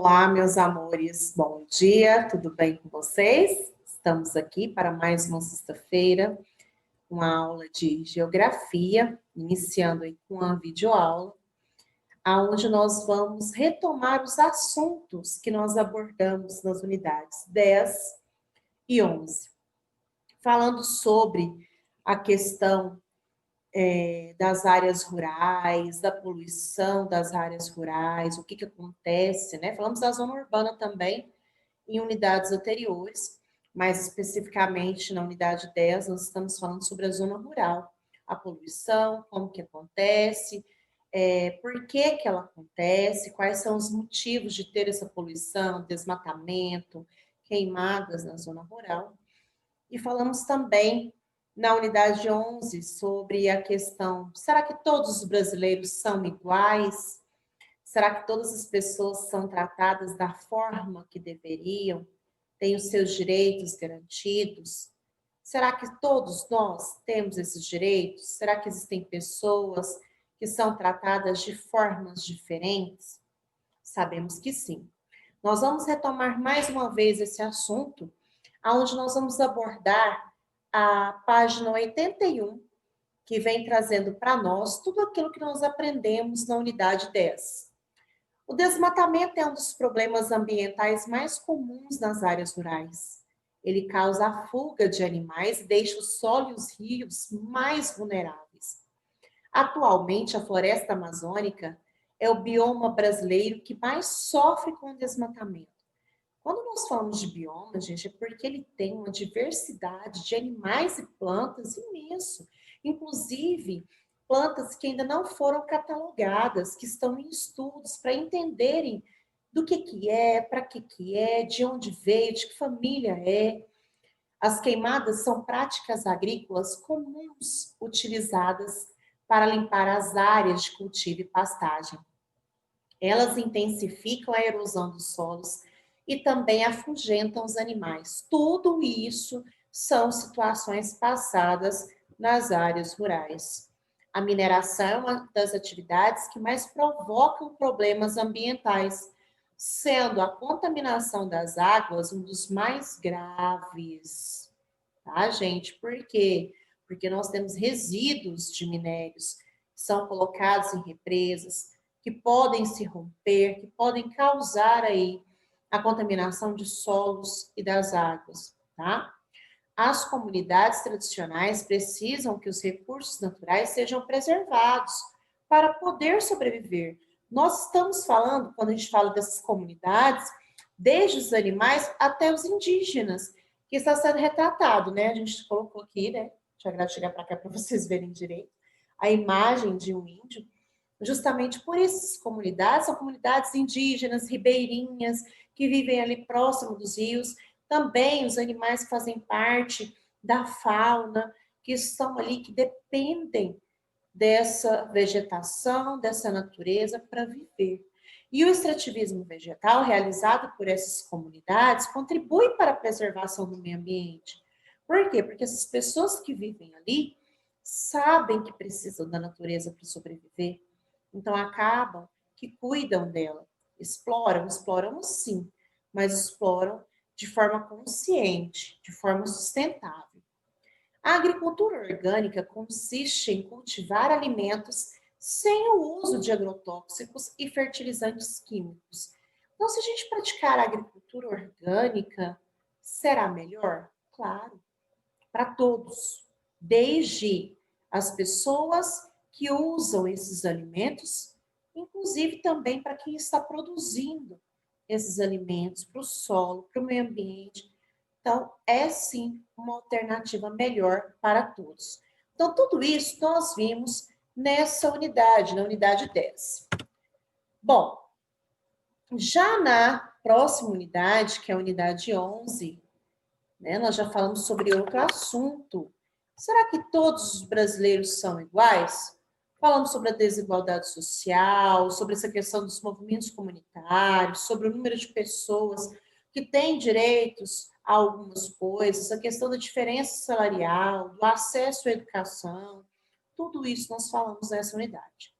Olá, meus amores, bom dia, tudo bem com vocês? Estamos aqui para mais uma sexta-feira, uma aula de geografia, iniciando aí com a videoaula, onde nós vamos retomar os assuntos que nós abordamos nas unidades 10 e 11, falando sobre a questão das áreas rurais, da poluição das áreas rurais, o que acontece, né? Falamos da zona urbana também, em unidades anteriores, mais especificamente na unidade 10, nós estamos falando sobre a zona rural, a poluição, como que acontece, por que ela acontece, quais são os motivos de ter essa poluição, desmatamento, queimadas na zona rural. E falamos também na unidade 11 sobre a questão, será que todos os brasileiros são iguais? Será que todas as pessoas são tratadas da forma que deveriam? Têm os seus direitos garantidos? Será que todos nós temos esses direitos? Será que existem pessoas que são tratadas de formas diferentes? Sabemos que sim. Nós vamos retomar mais uma vez esse assunto, onde nós vamos abordar a página 81, que vem trazendo para nós tudo aquilo que nós aprendemos na unidade 10. O desmatamento é um dos problemas ambientais mais comuns nas áreas rurais. Ele causa a fuga de animais e deixa o solo e os rios mais vulneráveis. Atualmente, a floresta amazônica é o bioma brasileiro que mais sofre com o desmatamento. Quando nós falamos de bioma, gente, é porque ele tem uma diversidade de animais e plantas imenso. Inclusive, plantas que ainda não foram catalogadas, que estão em estudos para entenderem do que é, para que é, de onde veio, de que família é. As queimadas são práticas agrícolas comuns utilizadas para limpar as áreas de cultivo e pastagem. Elas intensificam a erosão dos solos e também afugentam os animais. Tudo isso são situações passadas nas áreas rurais. A mineração é uma das atividades que mais provocam problemas ambientais, sendo a contaminação das águas um dos mais graves. Tá, gente? Por quê? Porque nós temos resíduos de minérios que são colocados em represas, que podem se romper, que podem causar aí a contaminação de solos e das águas, tá? As comunidades tradicionais precisam que os recursos naturais sejam preservados para poder sobreviver. Nós estamos falando, quando a gente fala dessas comunidades, desde os animais até os indígenas, que está sendo retratado, né? A gente colocou aqui, né? Deixa eu chegar para cá para vocês verem direito. A imagem de um índio, justamente por essas comunidades, são comunidades indígenas, ribeirinhas, que vivem ali próximo dos rios, também os animais que fazem parte da fauna, que estão ali, que dependem dessa vegetação, dessa natureza para viver. E o extrativismo vegetal, realizado por essas comunidades, contribui para a preservação do meio ambiente. Por quê? Porque essas pessoas que vivem ali sabem que precisam da natureza para sobreviver, então acabam que cuidam dela. Exploram sim, mas exploram de forma consciente, de forma sustentável. A agricultura orgânica consiste em cultivar alimentos sem o uso de agrotóxicos e fertilizantes químicos. Então, se a gente praticar a agricultura orgânica, será melhor? Claro, para todos, desde as pessoas que usam esses alimentos, inclusive também para quem está produzindo esses alimentos para o solo, para o meio ambiente. Então, é sim uma alternativa melhor para todos. Então, tudo isso nós vimos nessa unidade, na unidade 10. Bom, já na próxima unidade, que é a unidade 11, né, nós já falamos sobre outro assunto. Será que todos os brasileiros são iguais? Falamos sobre a desigualdade social, sobre essa questão dos movimentos comunitários, sobre o número de pessoas que têm direitos a algumas coisas, a questão da diferença salarial, do acesso à educação, tudo isso nós falamos nessa unidade.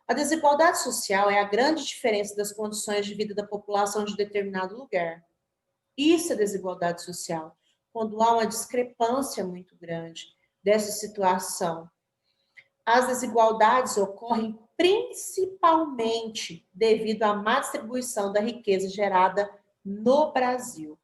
A desigualdade social é a grande diferença das condições de vida da população de determinado lugar. Isso é desigualdade social, quando há uma discrepância muito grande dessa situação. As desigualdades ocorrem principalmente devido à má distribuição da riqueza gerada no Brasil.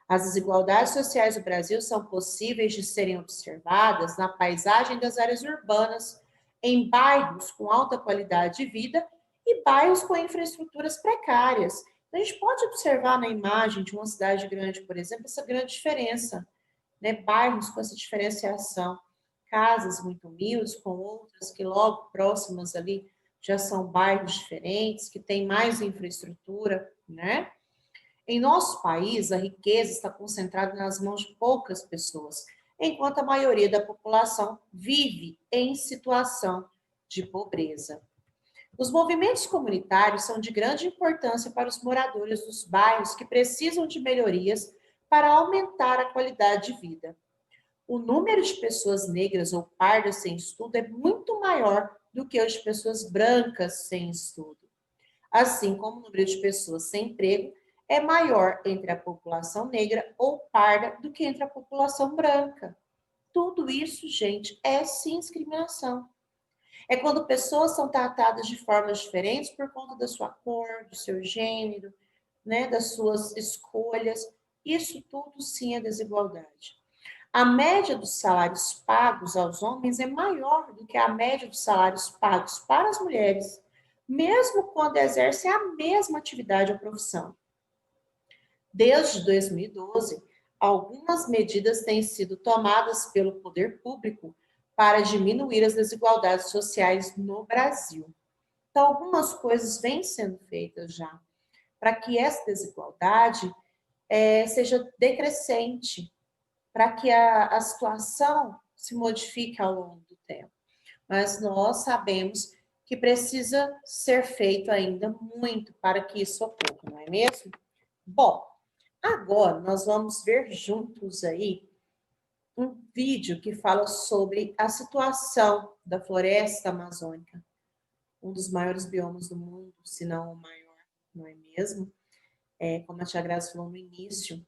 As desigualdades sociais do Brasil são possíveis de serem observadas na paisagem das áreas urbanas, em bairros com alta qualidade de vida e bairros com infraestruturas precárias. A gente pode observar na imagem de uma cidade grande, por exemplo, essa grande diferença, né? Bairros com essa diferenciação, casas muito humildes com outras que logo próximas ali já são bairros diferentes, que têm mais infraestrutura, né? Em nosso país, a riqueza está concentrada nas mãos de poucas pessoas, enquanto a maioria da população vive em situação de pobreza. Os movimentos comunitários são de grande importância para os moradores dos bairros que precisam de melhorias para aumentar a qualidade de vida. O número de pessoas negras ou pardas sem estudo é muito maior do que o de pessoas brancas sem estudo. Assim como o número de pessoas sem emprego é maior entre a população negra ou parda do que entre a população branca. Tudo isso, gente, é sim discriminação. É quando pessoas são tratadas de formas diferentes por conta da sua cor, do seu gênero, né, das suas escolhas. Isso tudo sim é desigualdade. A média dos salários pagos aos homens é maior do que a média dos salários pagos para as mulheres, mesmo quando exercem a mesma atividade ou profissão. Desde 2012, algumas medidas têm sido tomadas pelo poder público para diminuir as desigualdades sociais no Brasil. Então, algumas coisas vêm sendo feitas já para que essa desigualdade seja decrescente, para que a situação se modifique ao longo do tempo. Mas nós sabemos que precisa ser feito ainda muito para que isso ocorra, não é mesmo? Bom, agora nós vamos ver juntos aí um vídeo que fala sobre a situação da floresta amazônica, um dos maiores biomas do mundo, se não o maior, não é mesmo? Como a tia Graça falou no início,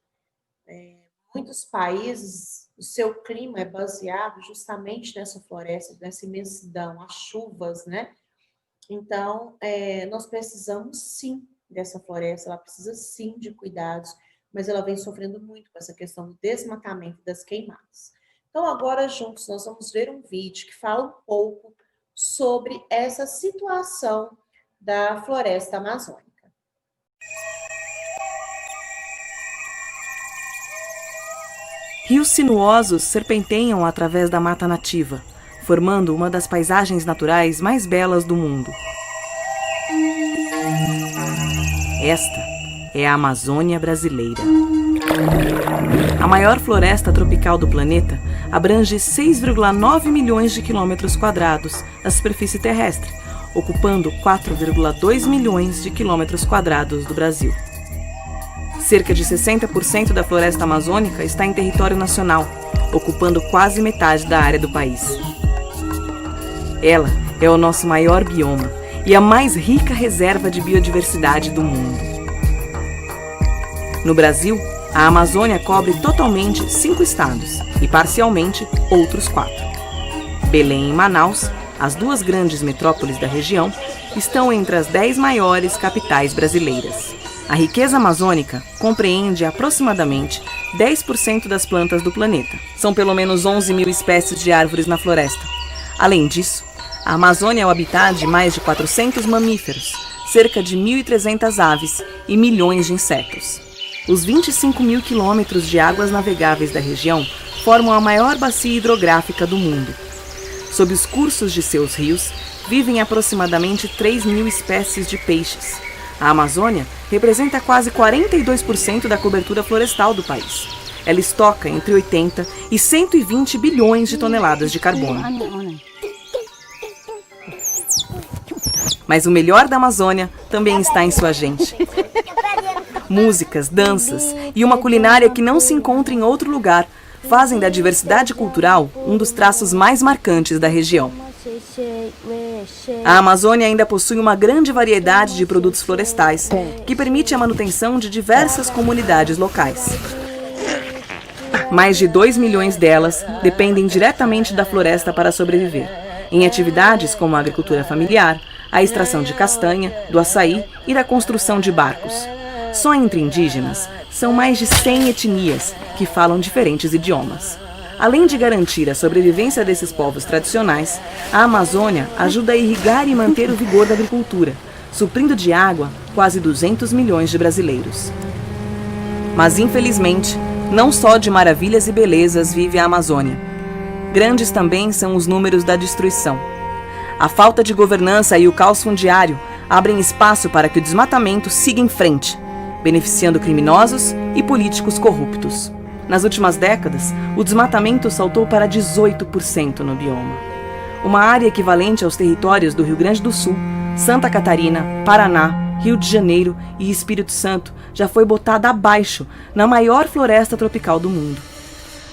muitos países, o seu clima é baseado justamente nessa floresta, nessa imensidão, as chuvas, né? Então, nós precisamos sim dessa floresta, ela precisa sim de cuidados, mas ela vem sofrendo muito com essa questão do desmatamento e das queimadas. Então, agora juntos nós vamos ver um vídeo que fala um pouco sobre essa situação da floresta amazônica. Rios sinuosos serpenteiam através da mata nativa, formando uma das paisagens naturais mais belas do mundo. Esta é a Amazônia brasileira. A maior floresta tropical do planeta abrange 6,9 milhões de quilômetros quadrados da superfície terrestre, ocupando 4,2 milhões de quilômetros quadrados do Brasil. Cerca de 60% da floresta amazônica está em território nacional, ocupando quase metade da área do país. Ela é o nosso maior bioma e a mais rica reserva de biodiversidade do mundo. No Brasil, a Amazônia cobre totalmente 5 estados e parcialmente outros 4. Belém e Manaus, as duas grandes metrópoles da região, estão entre as 10 maiores capitais brasileiras. A riqueza amazônica compreende aproximadamente 10% das plantas do planeta. São pelo menos 11 mil espécies de árvores na floresta. Além disso, a Amazônia é o habitat de mais de 400 mamíferos, cerca de 1.300 aves e milhões de insetos. Os 25 mil quilômetros de águas navegáveis da região formam a maior bacia hidrográfica do mundo. Sob os cursos de seus rios, vivem aproximadamente 3 mil espécies de peixes. A Amazônia representa quase 42% da cobertura florestal do país. Ela estoca entre 80 e 120 bilhões de toneladas de carbono. Mas o melhor da Amazônia também está em sua gente. Músicas, danças e uma culinária que não se encontra em outro lugar fazem da diversidade cultural um dos traços mais marcantes da região. A Amazônia ainda possui uma grande variedade de produtos florestais, que permite a manutenção de diversas comunidades locais. Mais de 2 milhões delas dependem diretamente da floresta para sobreviver, em atividades como a agricultura familiar, a extração de castanha, do açaí e da construção de barcos. Só entre indígenas, são mais de 100 etnias que falam diferentes idiomas. Além de garantir a sobrevivência desses povos tradicionais, a Amazônia ajuda a irrigar e manter o vigor da agricultura, suprindo de água quase 200 milhões de brasileiros. Mas, infelizmente, não só de maravilhas e belezas vive a Amazônia. Grandes também são os números da destruição. A falta de governança e o caos fundiário abrem espaço para que o desmatamento siga em frente, beneficiando criminosos e políticos corruptos. Nas últimas décadas, o desmatamento saltou para 18% no bioma. Uma área equivalente aos territórios do Rio Grande do Sul, Santa Catarina, Paraná, Rio de Janeiro e Espírito Santo já foi botada abaixo na maior floresta tropical do mundo.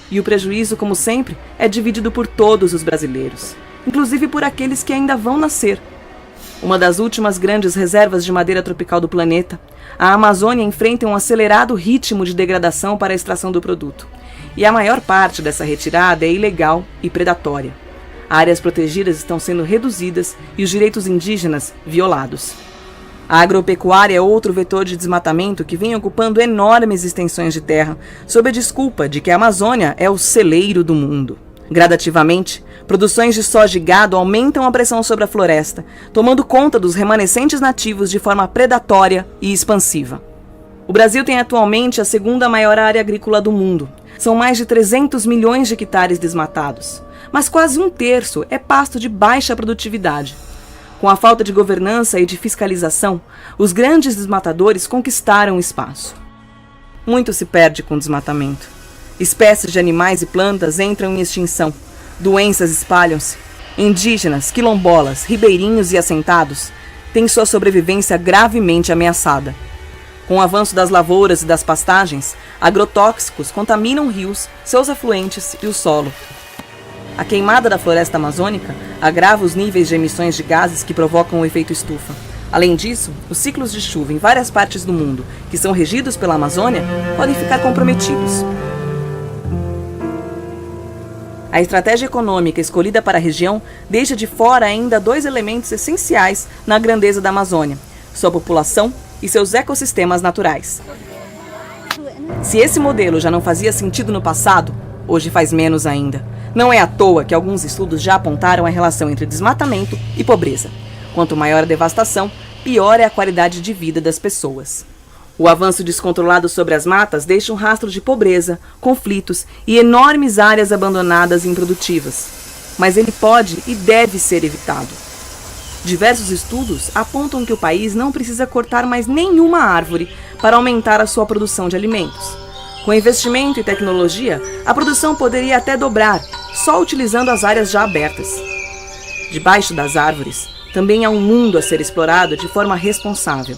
E o prejuízo, como sempre, é dividido por todos os brasileiros, inclusive por aqueles que ainda vão nascer. Uma das últimas grandes reservas de madeira tropical do planeta, a Amazônia enfrenta um acelerado ritmo de degradação para a extração do produto. E a maior parte dessa retirada é ilegal e predatória. Áreas protegidas estão sendo reduzidas e os direitos indígenas violados. A agropecuária é outro vetor de desmatamento que vem ocupando enormes extensões de terra, sob a desculpa de que a Amazônia é o celeiro do mundo. Gradativamente, produções de soja e gado aumentam a pressão sobre a floresta, tomando conta dos remanescentes nativos de forma predatória e expansiva. O Brasil tem atualmente a segunda maior área agrícola do mundo. São mais de 300 milhões de hectares desmatados, mas quase um terço é pasto de baixa produtividade. Com a falta de governança e de fiscalização, os grandes desmatadores conquistaram o espaço. Muito se perde com o desmatamento. Espécies de animais e plantas entram em extinção. Doenças espalham-se. Indígenas, quilombolas, ribeirinhos e assentados têm sua sobrevivência gravemente ameaçada. Com o avanço das lavouras e das pastagens, agrotóxicos contaminam rios, seus afluentes e o solo. A queimada da floresta amazônica agrava os níveis de emissões de gases que provocam o efeito estufa. Além disso, os ciclos de chuva em várias partes do mundo, que são regidos pela Amazônia, podem ficar comprometidos. A estratégia econômica escolhida para a região deixa de fora ainda 2 elementos essenciais na grandeza da Amazônia: sua população e seus ecossistemas naturais. Se esse modelo já não fazia sentido no passado, hoje faz menos ainda. Não é à toa que alguns estudos já apontaram a relação entre desmatamento e pobreza. Quanto maior a devastação, pior é a qualidade de vida das pessoas. O avanço descontrolado sobre as matas deixa um rastro de pobreza, conflitos e enormes áreas abandonadas e improdutivas. Mas ele pode e deve ser evitado. Diversos estudos apontam que o país não precisa cortar mais nenhuma árvore para aumentar a sua produção de alimentos. Com investimento e tecnologia, a produção poderia até dobrar, só utilizando as áreas já abertas. Debaixo das árvores, também há um mundo a ser explorado de forma responsável.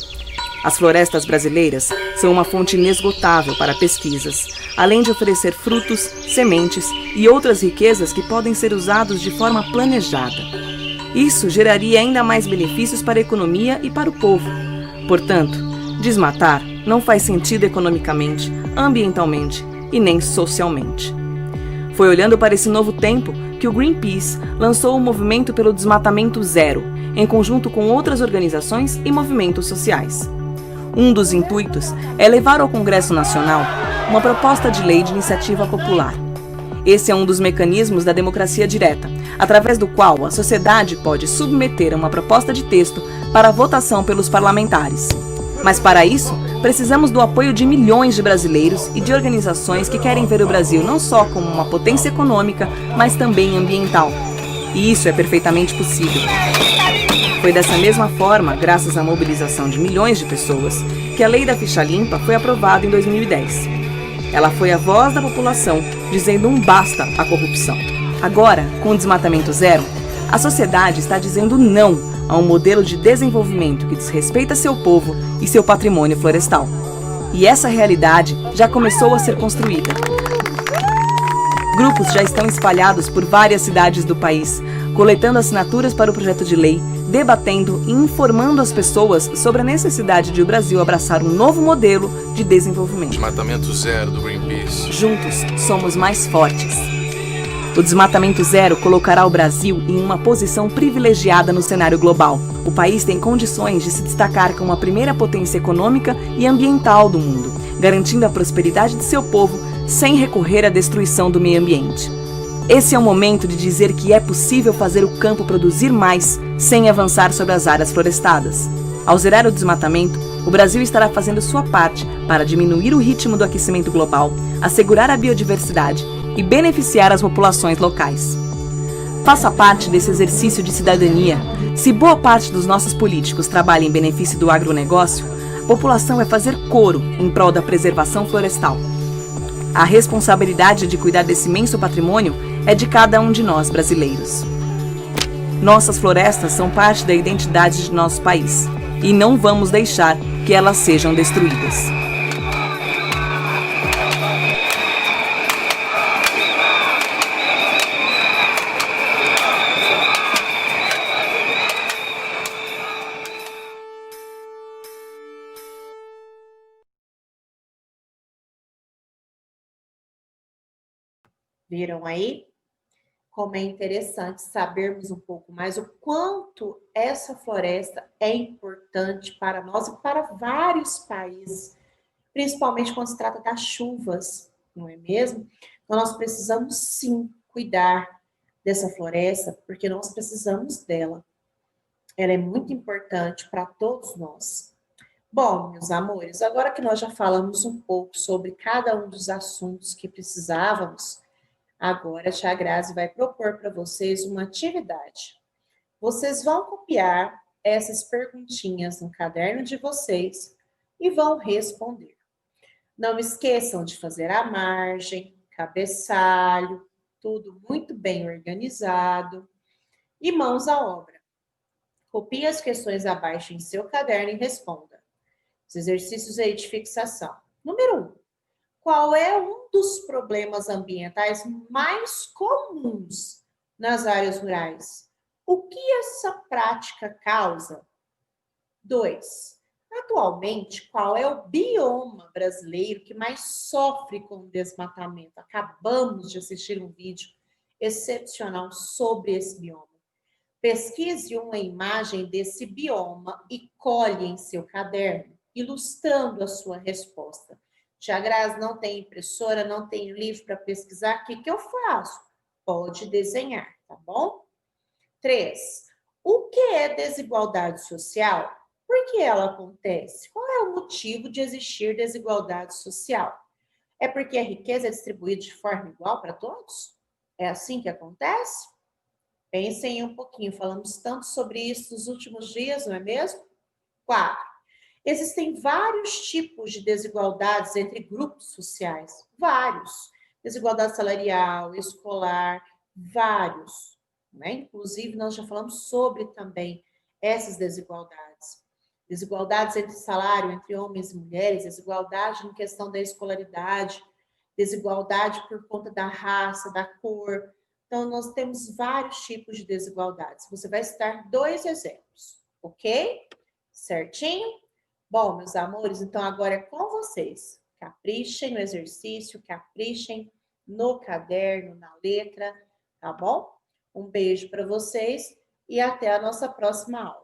As florestas brasileiras são uma fonte inesgotável para pesquisas, além de oferecer frutos, sementes e outras riquezas que podem ser usados de forma planejada. Isso geraria ainda mais benefícios para a economia e para o povo. Portanto, desmatar não faz sentido economicamente, ambientalmente e nem socialmente. Foi olhando para esse novo tempo que o Greenpeace lançou o movimento pelo desmatamento zero, em conjunto com outras organizações e movimentos sociais. Um dos intuitos é levar ao Congresso Nacional uma proposta de lei de iniciativa popular. Esse é um dos mecanismos da democracia direta, através do qual a sociedade pode submeter uma proposta de texto para votação pelos parlamentares. Mas para isso, precisamos do apoio de milhões de brasileiros e de organizações que querem ver o Brasil não só como uma potência econômica, mas também ambiental. E isso é perfeitamente possível. Foi dessa mesma forma, graças à mobilização de milhões de pessoas, que a Lei da Ficha Limpa foi aprovada em 2010. Ela foi a voz da população dizendo um basta à corrupção. Agora, com o desmatamento zero, a sociedade está dizendo não a um modelo de desenvolvimento que desrespeita seu povo e seu patrimônio florestal. E essa realidade já começou a ser construída. Grupos já estão espalhados por várias cidades do país, coletando assinaturas para o projeto de lei, debatendo e informando as pessoas sobre a necessidade de o Brasil abraçar um novo modelo de desenvolvimento. Desmatamento zero do Greenpeace. Juntos, somos mais fortes. O Desmatamento Zero colocará o Brasil em uma posição privilegiada no cenário global. O país tem condições de se destacar como a primeira potência econômica e ambiental do mundo, garantindo a prosperidade de seu povo sem recorrer à destruição do meio ambiente. Esse é o momento de dizer que é possível fazer o campo produzir mais sem avançar sobre as áreas florestadas. Ao zerar o desmatamento, o Brasil estará fazendo sua parte para diminuir o ritmo do aquecimento global, assegurar a biodiversidade e beneficiar as populações locais. Faça parte desse exercício de cidadania. Se boa parte dos nossos políticos trabalha em benefício do agronegócio, a população vai fazer coro em prol da preservação florestal. A responsabilidade de cuidar desse imenso patrimônio é de cada um de nós brasileiros. Nossas florestas são parte da identidade de nosso país e não vamos deixar que elas sejam destruídas. Viram aí? Como é interessante sabermos um pouco mais o quanto essa floresta é importante para nós e para vários países, principalmente quando se trata das chuvas, não é mesmo? Então, nós precisamos sim cuidar dessa floresta, porque nós precisamos dela. Ela é muito importante para todos nós. Bom, meus amores, agora que nós já falamos um pouco sobre cada um dos assuntos que precisávamos, agora a Tia Grazi vai propor para vocês uma atividade. Vocês vão copiar essas perguntinhas no caderno de vocês e vão responder. Não esqueçam de fazer a margem, cabeçalho, tudo muito bem organizado e mãos à obra. Copie as questões abaixo em seu caderno e responda. Os exercícios aí de fixação. Número 1. Qual é um dos problemas ambientais mais comuns nas áreas rurais? O que essa prática causa? 2. Atualmente, qual é o bioma brasileiro que mais sofre com o desmatamento? Acabamos de assistir um vídeo excepcional sobre esse bioma. Pesquise uma imagem desse bioma e colhe em seu caderno, ilustrando a sua resposta. Tia Grazi, não tem impressora, não tem livro para pesquisar, o que eu faço? Pode desenhar, tá bom? 3. O que é desigualdade social? Por que ela acontece? Qual é o motivo de existir desigualdade social? É porque a riqueza é distribuída de forma igual para todos? É assim que acontece? Pensem um pouquinho, falamos tanto sobre isso nos últimos dias, não é mesmo? 4. Existem vários tipos de desigualdades entre grupos sociais, vários. Desigualdade salarial, escolar, vários. Né? Inclusive, nós já falamos sobre também essas desigualdades. Desigualdades entre salário, entre homens e mulheres, desigualdade em questão da escolaridade, desigualdade por conta da raça, da cor. Então, nós temos vários tipos de desigualdades. Você vai citar 2 exemplos, ok? Certinho? Bom, meus amores, então agora é com vocês. Caprichem no exercício, caprichem no caderno, na letra, tá bom? Um beijo para vocês e até a nossa próxima aula.